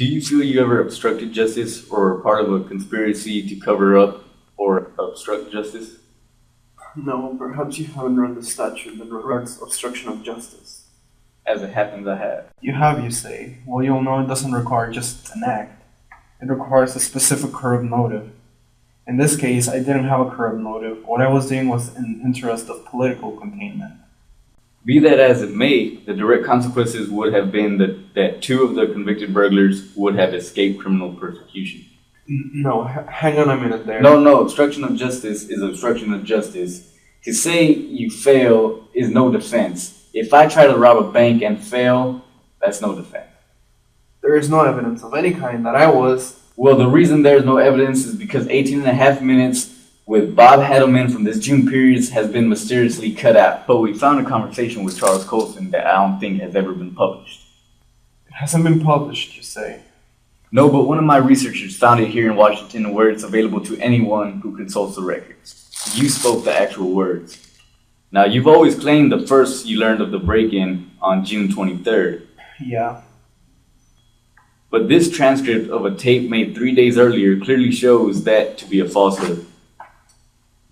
Do you feel you ever obstructed justice or were part of a conspiracy to cover up or obstruct justice? No, perhaps you haven't read the statute that regards obstruction of justice. As it happens, I have. You have, you say. Well, you'll know it doesn't require just an act. It requires a specific corrupt motive. In this case, I didn't have a corrupt motive. What I was doing was in interest of political containment. Be that as it may, the direct consequences would have been that two of the convicted burglars would have escaped criminal persecution. No, hang on a minute there. No, obstruction of justice is obstruction of justice. To say you fail is no defense. If I try to rob a bank and fail, that's no defense. There is no evidence of any kind that I was. Well, the reason there's no evidence is because 18 and a half minutes with Bob Hadelman from this June period has been mysteriously cut out. But we found a conversation with Charles Colson that I don't think has ever been published. It hasn't been published, you say? No, but one of my researchers found it here in Washington where it's available to anyone who consults the records. You spoke the actual words. Now, you've always claimed the first you learned of the break-in on June 23rd. Yeah. But this transcript of a tape made 3 days earlier clearly shows that to be a falsehood.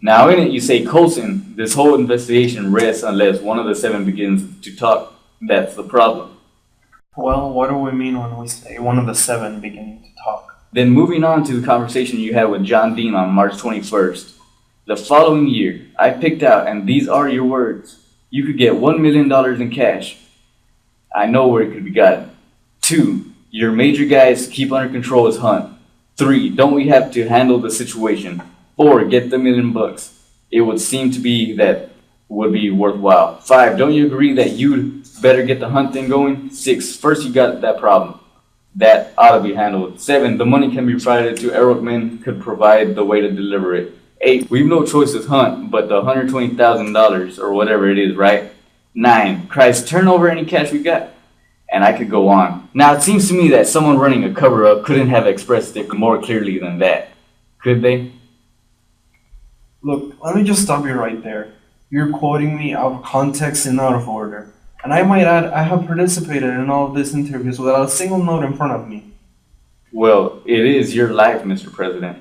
Now, in it, you say, Colson, this whole investigation rests unless one of the seven begins to talk. That's the problem. Well, what do we mean when we say one of the seven beginning to talk? Then moving on to the conversation you had with John Dean on March 21st. The following year, I picked out, and these are your words, you could get $1 million in cash. I know where it could be gotten. 2, your major guys to keep under control is Hunt. 3, don't we have to handle the situation? 4, get the $1 million. It would seem to be that would be worthwhile. 5, don't you agree that you'd better get the Hunt thing going? 6, first you got that problem. That ought to be handled. 7, the money can be provided to Ehrlichman could provide the way to deliver it. 8, we've no choice with Hunt, but the $120,000 or whatever it is, right? 9, Christ, turn over any cash we got. And I could go on. Now, it seems to me that someone running a cover-up couldn't have expressed it more clearly than that. Could they? Look, let me just stop you right there. You're quoting me out of context and out of order. And I might add, I have participated in all of these interviews without a single note in front of me. Well, it is your life, Mr. President.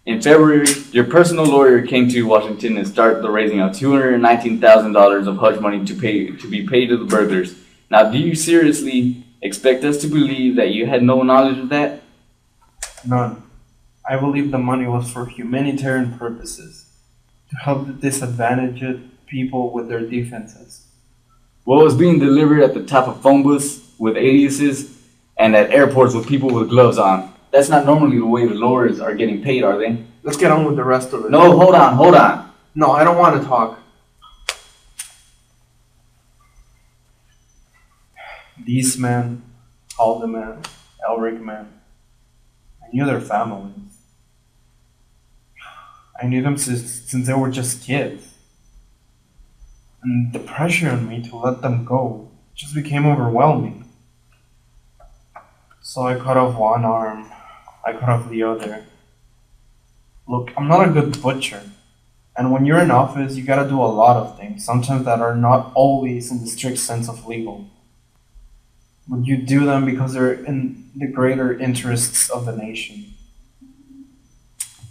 In February, your personal lawyer came to Washington and started the raising of $219,000 of hush money to be paid to the burglars. Now, do you seriously expect us to believe that you had no knowledge of that? None. I believe the money was for humanitarian purposes, to help the disadvantaged people with their defenses. What was being delivered at the top of phone booths with aliases and at airports with people with gloves on? That's not normally the way the lawyers are getting paid, are they? Let's get on with the rest of it. No, hold on. No, I don't want to talk. These men, Haldeman, Ehrlichman, I knew their families. I knew them since they were just kids. And the pressure on me to let them go just became overwhelming. So I cut off one arm, I cut off the other. Look, I'm not a good butcher. And when you're in office, you gotta do a lot of things, sometimes that are not always in the strict sense of legal. But you do them because they're in the greater interests of the nation.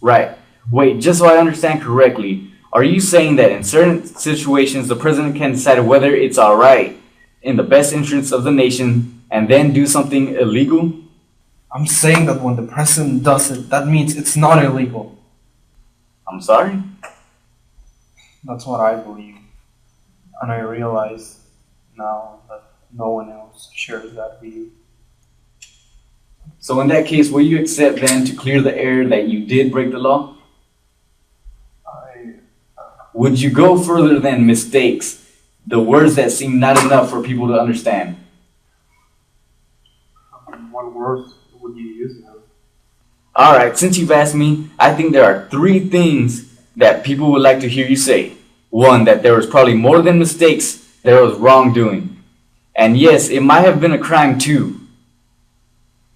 Right. Wait, just so I understand correctly, are you saying that in certain situations the president can decide whether it's alright in the best interests of the nation and then do something illegal? I'm saying that when the president does it, that means it's not illegal. I'm sorry? That's what I believe. And I realize now that no one else shares that view. So in that case, will you accept then to clear the air that you did break the law? Would you go further than mistakes, the words that seem not enough for people to understand? What words would you use now? Alright, since you've asked me, I think there are 3 things that people would like to hear you say. 1, that there was probably more than mistakes, there was wrongdoing. And yes, it might have been a crime too.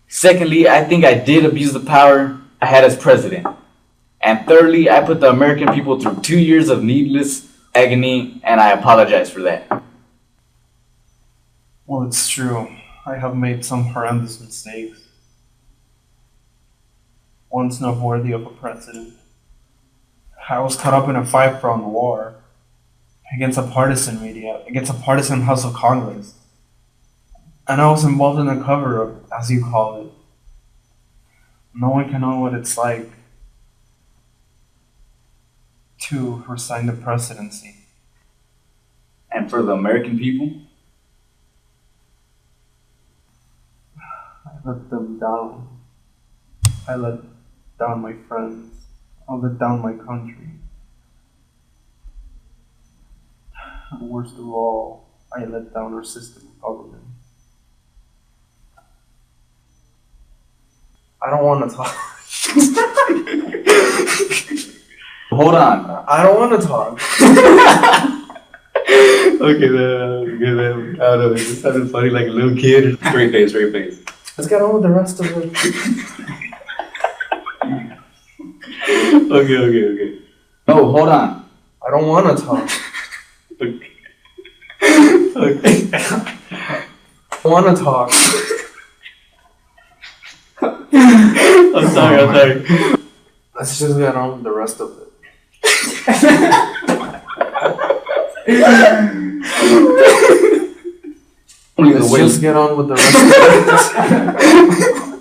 Secondly, I think I did abuse the power I had as president. And thirdly, I put the American people through 2 years of needless agony, and I apologize for that. Well, it's true. I have made some horrendous mistakes. once not worthy of a president. I was caught up in a five-pronged war against a partisan media, against a partisan House of Congress. And I was involved in a cover-up, as you call it. No one can know what it's like to resign the presidency. And for the American people, I let them down. I let down my friends. I let down my country. And worst of all, I let down our system of government. I don't want to talk. hold on. I don't want to talk. Okay, then. I don't know. It just sounded funny like a little kid. Straight face, straight face. Let's get on with the rest of it. Okay. No, hold on. I don't want to talk. Okay. I want to talk. I'm sorry. Let's just get on with the rest of it. Let's just get on with the rest of it.